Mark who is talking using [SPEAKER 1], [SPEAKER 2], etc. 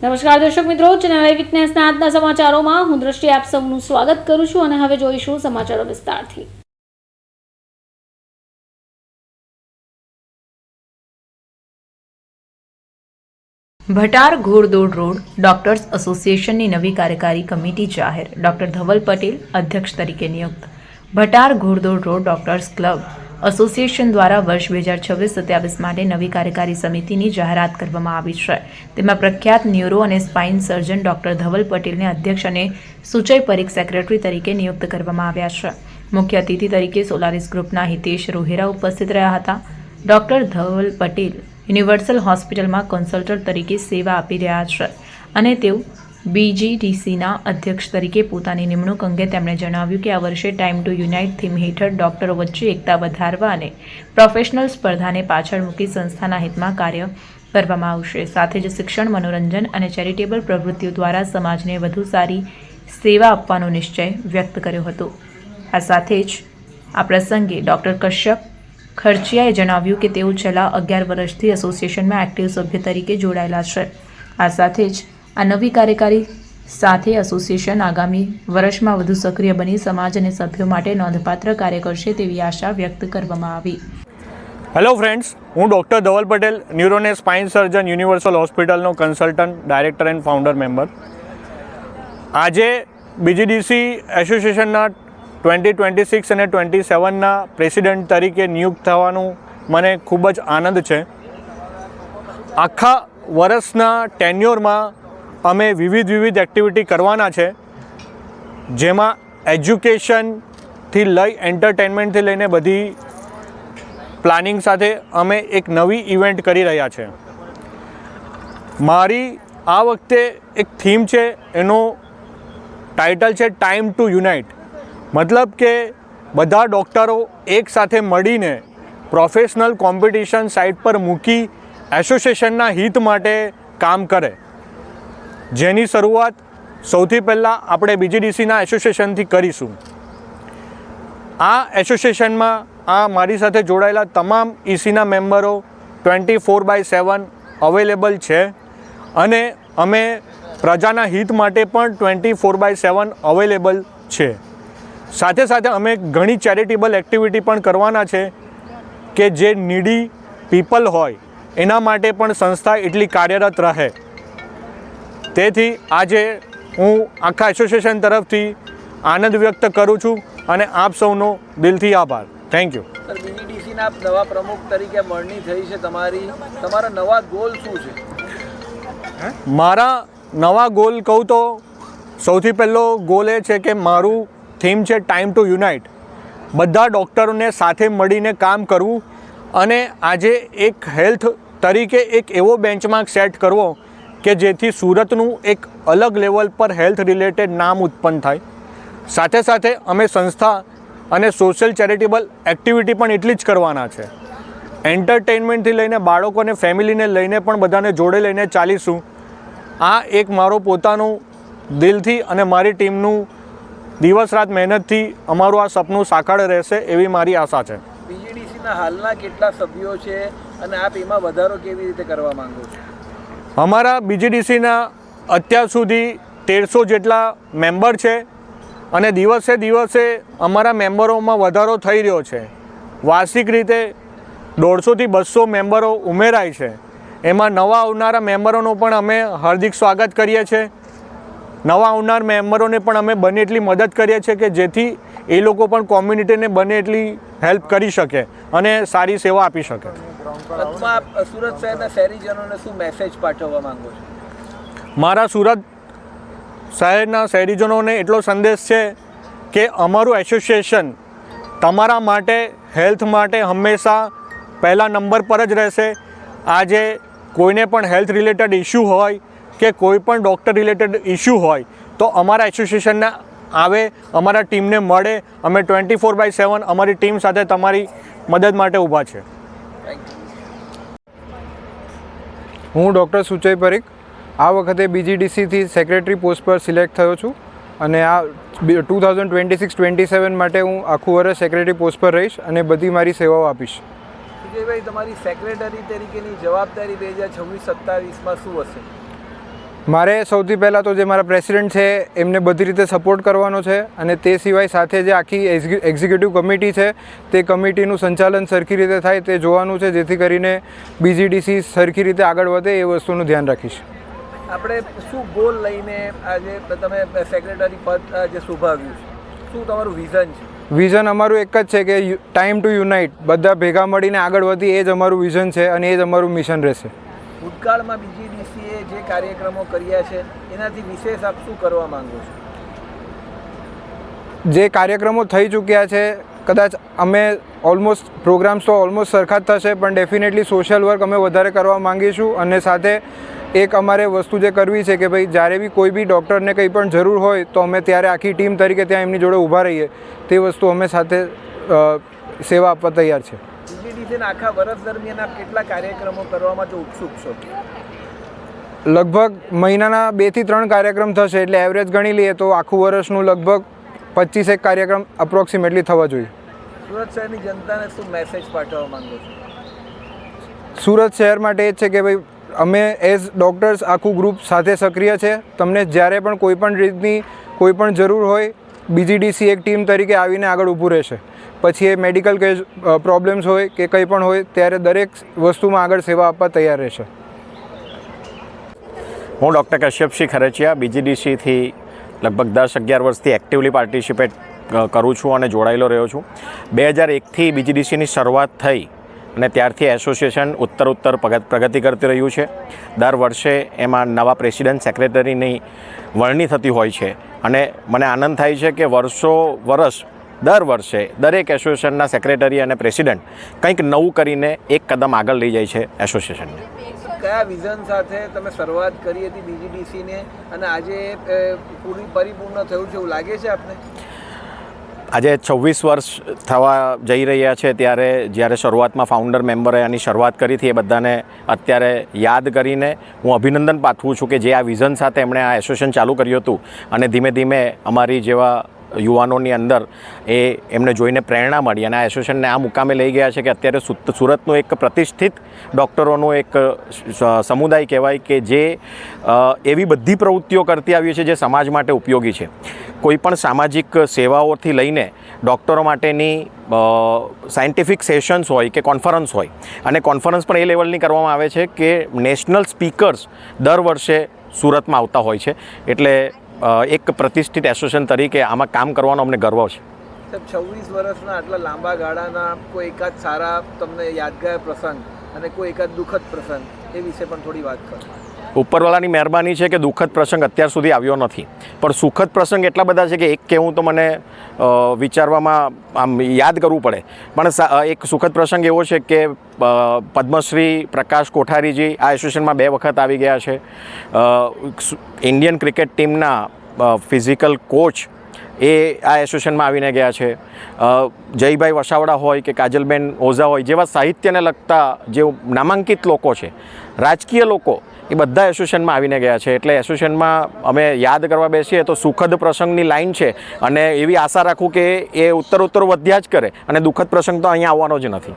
[SPEAKER 1] નમસ્કાર દર્શક મિત્રો, ચેનલ આઈ વિટનેસના આજના સમાચારોમાં હું દ્રષ્ટિ આપ સૌનું સ્વાગત કરું છું અને હવે જોઈશું સમાચારો વિસ્તારથી।
[SPEAKER 2] ભટાર ઘોડદોડ રોડ ડોક્ટર્સ એસોસિએશનની નવી કાર્યકારી કમિટી જાહેર। ડોક્ટર ધવલ પટેલ અધ્યક્ષ તરીકે નિયુક્ત। Bhatar Ghoddod road doctors club association દ્વારા વર્ષ 2026-27 માટે નવી કાર્યકારી સમિતિની જાહેરાત કરવામાં આવી છે। તેમાં પ્રખ્યાત ન્યુરો અને સ્પાઇન સર્જન ડોક્ટર ધવલ પટેલને અધ્યક્ષ અને સુચય પરીખ સેક્રેટરી તરીકે નિયુક્ત કરવામાં આવ્યા છે। મુખ્ય અતિથિ તરીકે સોલારિસ ગ્રુપના હિતેશ રોહેરા ઉપસ્થિત રહ્યા હતા। ડોક્ટર ધવલ પટેલ યુનિવર્સલ હોસ્પિટલમાં કન્સલ્ટન્ટ તરીકે સેવા આપી રહ્યા છે અને તેઓ બીજીડીસીના અધ્યક્ષ તરીકે પોતાની નિમણૂક અંગે તેમણે જણાવ્યું કે આ વર્ષે ટાઈમ ટુ યુનાઇટ થીમ હેઠળ ડોક્ટરો વચ્ચે એકતા વધારવા અને પ્રોફેશનલ સ્પર્ધાને પાછળ મૂકી સંસ્થાના હિતમાં કાર્ય કરવામાં આવશે। સાથે જ શિક્ષણ, મનોરંજન અને ચેરિટેબલ પ્રવૃત્તિઓ દ્વારા સમાજને વધુ સારી સેવા આપવાનો નિશ્ચય વ્યક્ત કર્યો હતો। આ સાથે જ આ પ્રસંગે ડોક્ટર કશ્યપ ખર્ચિયાએ જણાવ્યું કે તેઓ છેલ્લા 11 વર્ષથી એસોસિએશનમાં એક્ટિવ સભ્ય તરીકે જોડાયેલા છે। આ સાથે જ આ નવી કાર્યકારી સાથે એસોસિએશન આગામી વર્ષમાં વધુ સક્રિય બની સમાજ અને સભ્યો માટે નોંધપાત્ર કાર્ય કરશે તેવી આશા વ્યક્ત કરવામાં આવી।
[SPEAKER 3] હેલો ફ્રેન્ડ્સ, હું ડૉક્ટર ધવલ પટેલ, ન્યુરો અને સ્પાઇન સર્જન, યુનિવર્સલ હોસ્પિટલનો consultant, director and founder member. આજે બીજીડીસી એસોસિએશનના 2026 અને 27ના પ્રેસિડેન્ટ તરીકે નિયુક્ત થવાનું મને ખૂબ જ આનંદ છે। આખા વર્ષના ટેન્યોરમાં અમે વિવિધ એક્ટિવિટી કરવાના છે, જેમાં એજ્યુકેશનથી લઈ એન્ટરટેનમેન્ટથી લઈને બધી પ્લાનિંગ સાથે અમે એક નવી ઇવેન્ટ કરી રહ્યા છે। મારી આ વખતે એક થીમ છે, એનો ટાઇટલ છે ટાઈમ ટુ યુનાઇટ। મતલબ કે બધા ડૉક્ટરો એક સાથે મળીને પ્રોફેશનલ કોમ્પિટિશન સાઇટ પર મૂકી એસોસિએશનના હિત માટે કામ કરે, જેની શરૂઆત સૌથી પહેલાં આપણે બીજીડીસીના એસોસિએશનથી કરીશું। આ એસોસિએશનમાં મારી સાથે જોડાયેલા તમામ ઈસીના મેમ્બરો 24/7 અવેલેબલ છે અને અમે પ્રજાના હિત માટે પણ 24/7 અવેલેબલ છે। સાથે સાથે અમે ઘણી ચેરિટેબલ એક્ટિવિટી પણ કરવાના છે કે જે નીડી પીપલ હોય એના માટે પણ સંસ્થા એટલી કાર્યરત રહે। તેથી આજે હું આખા એસોસિએશન તરફથી આનંદ વ્યક્ત કરું છું અને આપ સૌનો દિલથી આભાર। Thank you
[SPEAKER 4] sir. બીજીડીસીના આપ નવા પ્રમુખ તરીકે મળણી થઈ છે, તમારા નવા ગોલ શું છે?
[SPEAKER 3] મારા નવા ગોલ કહું તો સૌથી પહેલો ગોલ એ છે કે મારું થીમ છે ટાઈમ ટુ યુનાઇટ। બધા ડૉક્ટરોને સાથે મળીને કામ કરવું અને આજે એક હેલ્થ તરીકે એક એવો બેન્ચમાર્ક સેટ કરવો કે જેથી સુરતનું એક અલગ લેવલ પર હેલ્થ રિલેટેડ નામ ઉત્પન્ન થાય। સાથે સાથે અમે સંસ્થા અને સોશિયલ ચેરિટેબલ એક્ટિવિટી પણ એટલી જ કરવાના છે। એન્ટરટેનમેન્ટથી લઈને બાળકોને, ફેમિલીને લઈને પણ બધાને જોડે લઈને ચાલીશું। આ એક મારો પોતાનું દિલથી અને મારી ટીમનું દિવસ રાત મહેનતથી અમારું આ સપનું સાકાર રહેશે એવી મારી આશા છે।
[SPEAKER 4] બીજીડીસીના હાલના કેટલા સભ્યો છે અને આપ એમાં વધારો કેવી રીતે કરવા માંગો છો?
[SPEAKER 3] અમારા બીજીડીસીના અત્યાર સુધી 1300 જેટલા મેમ્બર છે અને દિવસે દિવસે અમારા મેમ્બરોમાં વધારો થઈ રહ્યો છે। વાર્ષિક રીતે 150થી 200 મેમ્બરો ઉમેરાય છે। એમાં નવા આવનારા મેમ્બરોનું પણ અમે હાર્દિક સ્વાગત કરીએ છીએ। નવા આવનાર મેમ્બરોને પણ અમે બને એટલી મદદ કરીએ છીએ કે જેથી એ લોકો પણ કોમ્યુનિટીને બને એટલી હેલ્પ કરી શકે અને સારી સેવા આપી શકે।
[SPEAKER 4] આપ સુરત શહેરના શહેરીજનોને શું મેસેજ પાઠવવા માંગો છો?
[SPEAKER 3] મારા સુરત શહેરના શહેરીજનોને એટલો સંદેશ છે કે અમારું એસોસિએશન તમારા માટે, હેલ્થ માટે હંમેશા પહેલા નંબર પર જ રહેશે। આજે કોઈને પણ હેલ્થ રિલેટેડ ઇશ્યુ હોય કે કોઈ પણ ડૉક્ટર રિલેટેડ ઇશ્યુ હોય તો અમારા એસોસિએશનને આવે, અમારા ટીમને મળે। અમે 24/7 અમારી ટીમ સાથે તમારી મદદ માટે ઊભા છે।
[SPEAKER 5] હું ડૉક્ટર સુચય પરીખ આ વખતે બીજીડીસીથી સેક્રેટરી પોસ્ટ પર સિલેક્ટ થયો છું અને આ 2026-27 માટે હું આખું વર્ષ સેક્રેટરી પોસ્ટ પર રહીશ અને બધી મારી સેવાઓ આપીશ।
[SPEAKER 4] સુજયભાઈ, તમારી સેક્રેટરી તરીકેની જવાબદારી 2026-27માં શું હશે?
[SPEAKER 5] મારે સૌથી પહેલાં તો જે મારા પ્રેસિડેન્ટ છે એમને બધી રીતે સપોર્ટ કરવાનો છે, અને તે સિવાય સાથે જે આખી એક્ઝિક્યુટિવ કમિટી છે તે કમિટીનું સંચાલન સરખી રીતે થાય તે જોવાનું છે, જેથી કરીને BGDC સરખી રીતે આગળ વધે એ વસ્તુનું ધ્યાન રાખીશ.
[SPEAKER 4] આપણે શું ગોલ લઈને આજે તમે સેક્રેટરી પદ જે શોભાવ્યું છે, શું તમારું વિઝન છે?
[SPEAKER 5] વિઝન અમારું એક જ છે કે ટાઈમ ટુ યુનાઇટ, બધા ભેગા મળીને આગળ વધીએ, એ જ અમારું વિઝન છે અને એ જ અમારું મિશન રહેશે.
[SPEAKER 4] ભૂતકાળમાં BGDCએ જે કાર્યક્રમો કર્યા છે એનાથી વિશેષ આપ શું કરવા માંગો છો?
[SPEAKER 5] જે કાર્યક્રમો થઈ ચૂક્યા છે, કદાચ અમે ઓલમોસ્ટ પ્રોગ્રામ્સ તો ઓલમોસ્ટ સરખા જ થશે, પણ ડેફિનેટલી સોશિયલ વર્ક અમે વધારે કરવા માંગીશું. અને સાથે એક અમારે વસ્તુ જે કરવી છે કે ભાઈ જ્યારે બી કોઈ બી ડૉક્ટરને કંઈ પણ જરૂર હોય તો અમે ત્યારે આખી ટીમ તરીકે ત્યાં એમની જોડે ઊભા રહીએ, તે વસ્તુ અમે સાથે સેવા આપવા તૈયાર છે.
[SPEAKER 4] BGDCના આખા વર્ષ દરમિયાન આપ કેટલા કાર્યક્રમો કરવા માટે ઉત્સુક છો?
[SPEAKER 5] લગભગ મહિનાના 2 થી 3 કાર્યક્રમ થશે, એટલે એવરેજ ગણી લઈએ તો આખું વર્ષનું લગભગ 25 કાર્યક્રમ અપ્રોક્સિમેટલી થવા જોઈએ.
[SPEAKER 4] સુરત શહેરની જનતાને શું મેસેજ પાઠવવા માંગો છો?
[SPEAKER 5] સુરત શહેર માટે એ જ છે કે ભાઈ અમે એઝ ડૉક્ટર્સ આખું ગ્રુપ સાથે સક્રિય છે. તમને જ્યારે પણ કોઈ પણ રીતની કોઈ પણ જરૂર હોય, BGDC એક ટીમ તરીકે આવીને આગળ ઊભું રહેશે. પછી એ મેડિકલ કે પ્રોબ્લેમ્સ હોય કે કંઈ પણ હોય, ત્યારે દરેક વસ્તુમાં આગળ સેવા આપવા તૈયાર રહેશે.
[SPEAKER 6] હું ડૉક્ટર કશ્યપસિંહ ખરેચિયા BGDCથી લગભગ 10-11 વર્ષથી એક્ટિવલી પાર્ટિસિપેટ કરું છું અને જોડાયેલો રહ્યો છું. 2001થી BGDCની શરૂઆત થઈ અને ત્યારથી એસોસિએશન ઉત્તર પ્રગતિ કરતી રહ્યું છે. દર વર્ષે એમાં નવા પ્રેસિડેન્ટ સેક્રેટરીની વરણી થતી હોય છે, અને મને આનંદ થાય છે કે દર વર્ષે દરેક એસોસિએશનના સેક્રેટરી અને પ્રેસિડેન્ટ કંઈક નવું કરીને એક કદમ આગળ લઈ જાય છે એસોસિએશનને.
[SPEAKER 4] કયા વિઝન સાથે તમે શરૂઆત કરી હતી BGDCને અને આજે પરિપૂર્ણ થયું છે એવું લાગે છે આપને?
[SPEAKER 6] આજે 26 વર્ષ થવા જઈ રહ્યા છે, ત્યારે જ્યારે શરૂઆતમાં ફાઉન્ડર મેમ્બરે આની શરૂઆત કરી હતી, એ બધાને અત્યારે યાદ કરીને હું અભિનંદન પાઠવું છું કે જે આ વિઝન સાથે એમણે આ એસોસિએશન ચાલુ કર્યું હતું, અને ધીમે ધીમે અમારી જેવા યુવાનોની અંદર એમને જોઈને પ્રેરણા મળી અને આ એસોસિએશનને આ મુકામે લઈ ગયા છે કે અત્યારે સુરતનું એક પ્રતિષ્ઠિત ડૉક્ટરોનું એક સમુદાય કહેવાય કે જે એવી બધી પ્રવૃત્તિઓ કરતી આવી છે જે સમાજ માટે ઉપયોગી છે. કોઈપણ સામાજિક સેવાઓથી લઈને ડૉક્ટરો માટેની સાયન્ટિફિક સેશન્સ હોય કે કોન્ફરન્સ હોય, અને કોન્ફરન્સ પણ એ લેવલની કરવામાં આવે છે કે નેશનલ સ્પીકર્સ દર વર્ષે સુરતમાં આવતા હોય છે. એટલે એક પ્રતિષ્ઠિત એસોસિએશન તરીકે આમાં કામ કરવાનો અમને ગર્વ છે.
[SPEAKER 4] 26 વર્ષના આટલા લાંબા ગાળાના કોઈ એકાદ સારા તમને યાદગાર પ્રસંગ અને કોઈ એકાદ દુઃખદ પ્રસંગ એ વિશે પણ થોડી વાત કરો.
[SPEAKER 6] ઉપરવાળાની મહેરબાની છે કે દુઃખદ પ્રસંગ અત્યાર સુધી આવ્યો નથી, પણ સુખદ પ્રસંગ એટલા બધા છે કે એક કહેવું તો મને વિચારવામાં આમ યાદ કરવું પડે. પણ એક સુખદ પ્રસંગ એવો છે કે પદ્મશ્રી પ્રકાશ કોઠારીજી આ એસોસિએશનમાં 2 વખત આવી ગયા છે. ઇન્ડિયન ક્રિકેટ ટીમના ફિઝિકલ કોચ એ આ એસોસિએશનમાં આવીને ગયા છે. જયભાઈ વસાવડા હોય કે કાજલબેન ઓઝા હોય જેવા સાહિત્યને લગતા જે નામાંકિત લોકો છે, રાજકીય લોકો, એ બધા એસોસિએશનમાં આવીને ગયા છે. એટલે એસોસિએશનમાં અમે યાદ કરવા બેસીએ તો સુખદ પ્રસંગની લાઈન છે, અને એવી આશા રાખું કે એ ઉત્તરોત્તર વધ્યા જ કરે, અને દુઃખદ પ્રસંગ તો અહીંયા આવવાનો જ નથી.